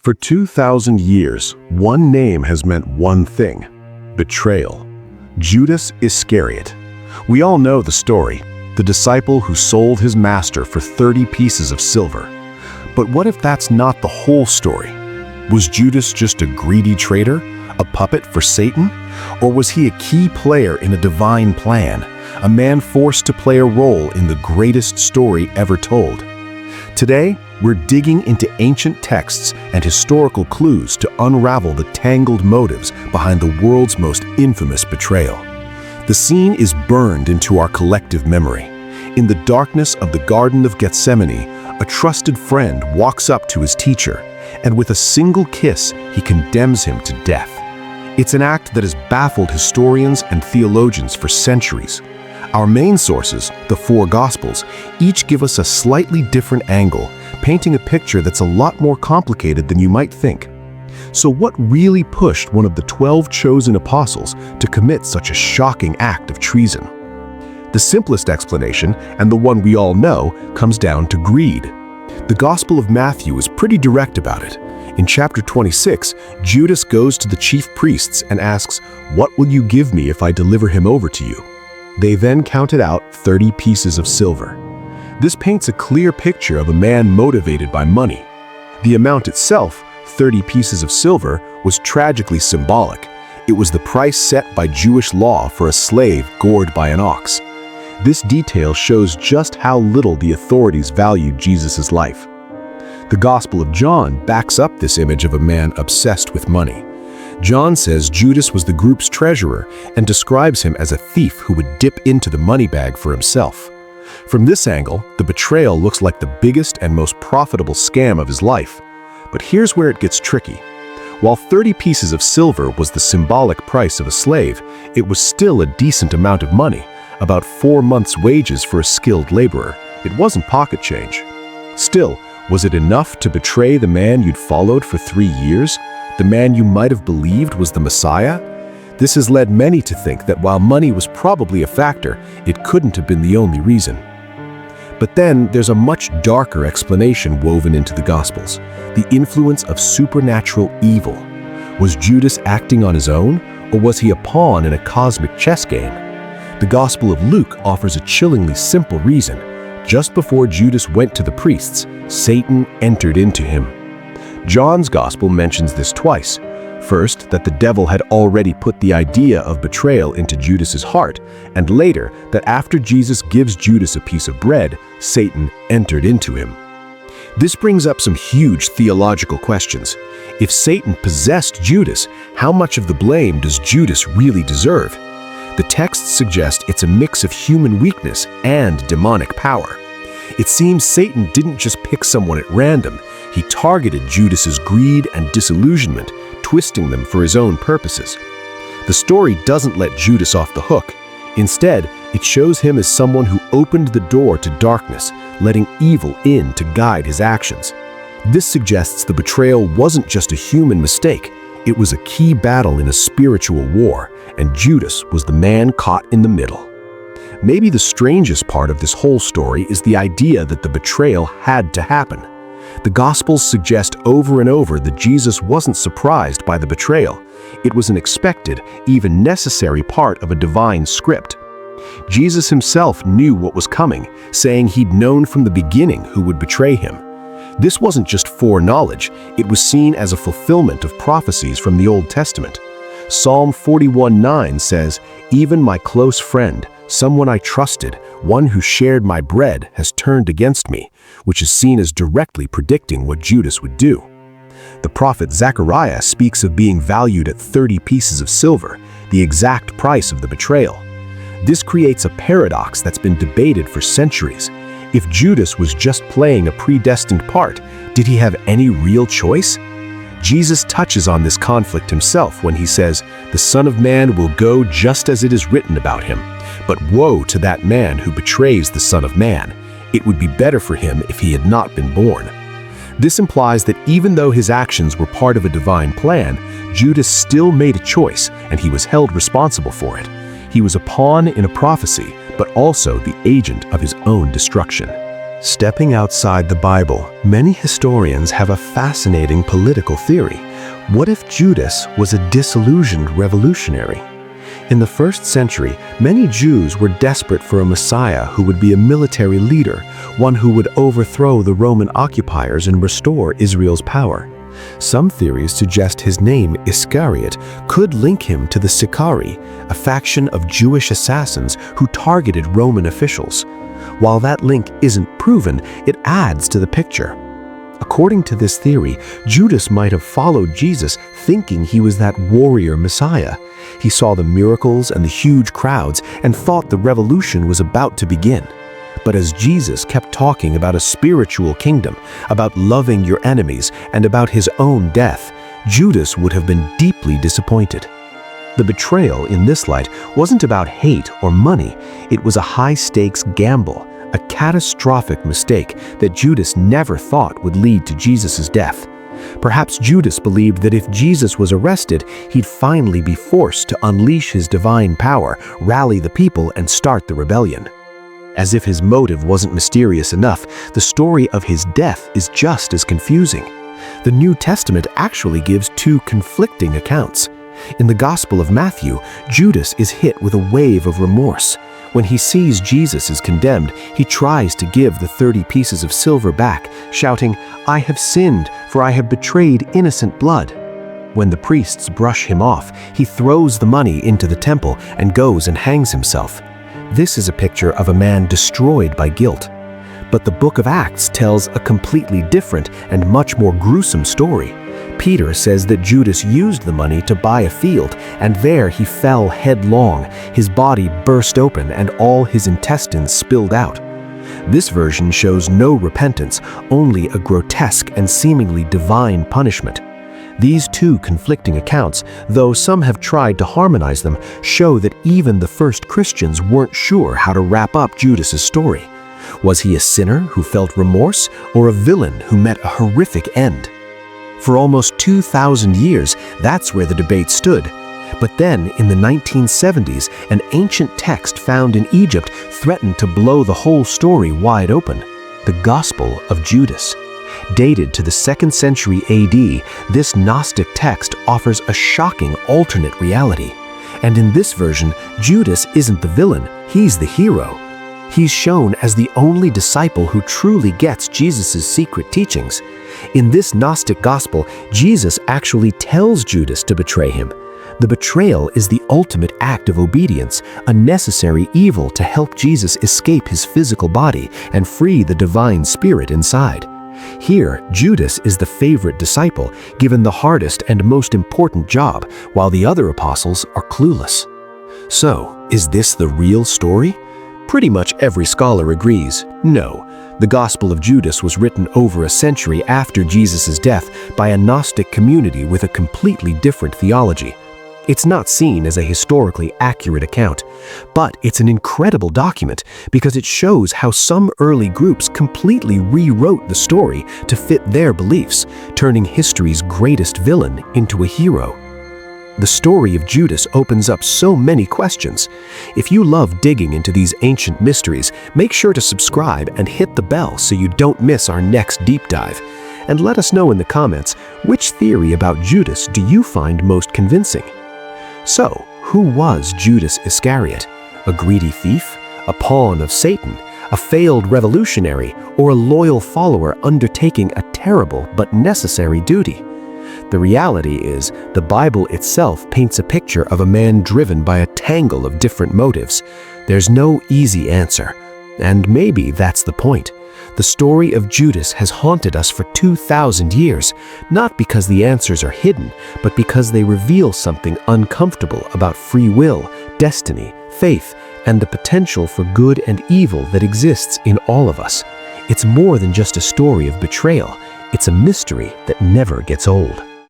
For 2,000 years, one name has meant one thing: betrayal. Judas Iscariot. We all know the story, the disciple who sold his master for 30 pieces of silver. But what if that's not the whole story? Was Judas just a greedy traitor, a puppet for Satan? Or was he a key player in a divine plan, a man forced to play a role in the greatest story ever told? Today, we're digging into ancient texts and historical clues to unravel the tangled motives behind the world's most infamous betrayal. The scene is burned into our collective memory. In the darkness of the Garden of Gethsemane, a trusted friend walks up to his teacher, and with a single kiss, he condemns him to death. It's an act that has baffled historians and theologians for centuries. Our main sources, the four Gospels, each give us a slightly different angle, painting a picture that's a lot more complicated than you might think. So what really pushed one of the 12 chosen apostles to commit such a shocking act of treason? The simplest explanation, and the one we all know, comes down to greed. The Gospel of Matthew is pretty direct about it. In chapter 26, Judas goes to the chief priests and asks, "What will you give me if I deliver him over to you?" They then counted out 30 pieces of silver. This paints a clear picture of a man motivated by money. The amount itself, 30 pieces of silver, was tragically symbolic. It was the price set by Jewish law for a slave gored by an ox. This detail shows just how little the authorities valued Jesus' life. The Gospel of John backs up this image of a man obsessed with money. John says Judas was the group's treasurer and describes him as a thief who would dip into the money bag for himself. From this angle, the betrayal looks like the biggest and most profitable scam of his life. But here's where it gets tricky. While 30 pieces of silver was the symbolic price of a slave, it was still a decent amount of money, about 4 months' wages for a skilled laborer. It wasn't pocket change. Still, was it enough to betray the man you'd followed for 3 years? The man you might have believed was the Messiah? This has led many to think that while money was probably a factor, it couldn't have been the only reason. But then there's a much darker explanation woven into the Gospels: the influence of supernatural evil. Was Judas acting on his own, or was he a pawn in a cosmic chess game? The Gospel of Luke offers a chillingly simple reason. Just before Judas went to the priests, Satan entered into him. John's Gospel mentions this twice. First, that the devil had already put the idea of betrayal into Judas's heart, and later, that after Jesus gives Judas a piece of bread, Satan entered into him. This brings up some huge theological questions. If Satan possessed Judas, how much of the blame does Judas really deserve? The texts suggest it's a mix of human weakness and demonic power. It seems Satan didn't just pick someone at random. He targeted Judas's greed and disillusionment, twisting them for his own purposes. The story doesn't let Judas off the hook. Instead, it shows him as someone who opened the door to darkness, letting evil in to guide his actions. This suggests the betrayal wasn't just a human mistake. It was a key battle in a spiritual war, and Judas was the man caught in the middle. Maybe the strangest part of this whole story is the idea that the betrayal had to happen. The Gospels suggest over and over that Jesus wasn't surprised by the betrayal. It was an expected, even necessary part of a divine script. Jesus himself knew what was coming, saying he'd known from the beginning who would betray him. This wasn't just foreknowledge, it was seen as a fulfillment of prophecies from the Old Testament. Psalm 41:9 says, "Even my close friend, someone I trusted, one who shared my bread, has turned against me," which is seen as directly predicting what Judas would do. The prophet Zechariah speaks of being valued at 30 pieces of silver, the exact price of the betrayal. This creates a paradox that's been debated for centuries. If Judas was just playing a predestined part, did he have any real choice? Jesus touches on this conflict himself when he says, "The Son of Man will go just as it is written about him. But woe to that man who betrays the Son of Man. It would be better for him if he had not been born." This implies that even though his actions were part of a divine plan, Judas still made a choice, and he was held responsible for it. He was a pawn in a prophecy, but also the agent of his own destruction. Stepping outside the Bible, many historians have a fascinating political theory. What if Judas was a disillusioned revolutionary? In the first century, many Jews were desperate for a Messiah who would be a military leader, one who would overthrow the Roman occupiers and restore Israel's power. Some theories suggest his name, Iscariot, could link him to the Sicarii, a faction of Jewish assassins who targeted Roman officials. While that link isn't proven, it adds to the picture. According to this theory, Judas might have followed Jesus thinking he was that warrior Messiah. He saw the miracles and the huge crowds and thought the revolution was about to begin. But as Jesus kept talking about a spiritual kingdom, about loving your enemies, and about his own death, Judas would have been deeply disappointed. The betrayal in this light wasn't about hate or money. It was a high-stakes gamble, a catastrophic mistake that Judas never thought would lead to Jesus' death. Perhaps Judas believed that if Jesus was arrested, he'd finally be forced to unleash his divine power, rally the people, and start the rebellion. As if his motive wasn't mysterious enough, the story of his death is just as confusing. The New Testament actually gives two conflicting accounts. In the Gospel of Matthew, Judas is hit with a wave of remorse. When he sees Jesus is condemned, he tries to give the 30 pieces of silver back, shouting, "I have sinned, for I have betrayed innocent blood." When the priests brush him off, he throws the money into the temple and goes and hangs himself. This is a picture of a man destroyed by guilt. But the book of Acts tells a completely different and much more gruesome story. Peter says that Judas used the money to buy a field, and there he fell headlong. His body burst open and all his intestines spilled out. This version shows no repentance, only a grotesque and seemingly divine punishment. These two conflicting accounts, though some have tried to harmonize them, show that even the first Christians weren't sure how to wrap up Judas's story. Was he a sinner who felt remorse, or a villain who met a horrific end? For almost 2,000 years, that's where the debate stood. But then, in the 1970s, an ancient text found in Egypt threatened to blow the whole story wide open: the Gospel of Judas. Dated to the 2nd century AD, this Gnostic text offers a shocking alternate reality. And in this version, Judas isn't the villain, he's the hero. He's shown as the only disciple who truly gets Jesus' secret teachings. In this Gnostic gospel, Jesus actually tells Judas to betray him. The betrayal is the ultimate act of obedience, a necessary evil to help Jesus escape his physical body and free the divine spirit inside. Here, Judas is the favorite disciple, given the hardest and most important job, while the other apostles are clueless. So, is this the real story? Pretty much every scholar agrees. No, the Gospel of Judas was written over a century after Jesus' death by a Gnostic community with a completely different theology. It's not seen as a historically accurate account, but it's an incredible document because it shows how some early groups completely rewrote the story to fit their beliefs, turning history's greatest villain into a hero. The story of Judas opens up so many questions. If you love digging into these ancient mysteries, make sure to subscribe and hit the bell so you don't miss our next deep dive. And let us know in the comments, which theory about Judas do you find most convincing? So, who was Judas Iscariot? A greedy thief? A pawn of Satan? A failed revolutionary? Or a loyal follower undertaking a terrible but necessary duty? The reality is, the Bible itself paints a picture of a man driven by a tangle of different motives. There's no easy answer. And maybe that's the point. The story of Judas has haunted us for 2,000 years, not because the answers are hidden, but because they reveal something uncomfortable about free will, destiny, faith, and the potential for good and evil that exists in all of us. It's more than just a story of betrayal. It's a mystery that never gets old.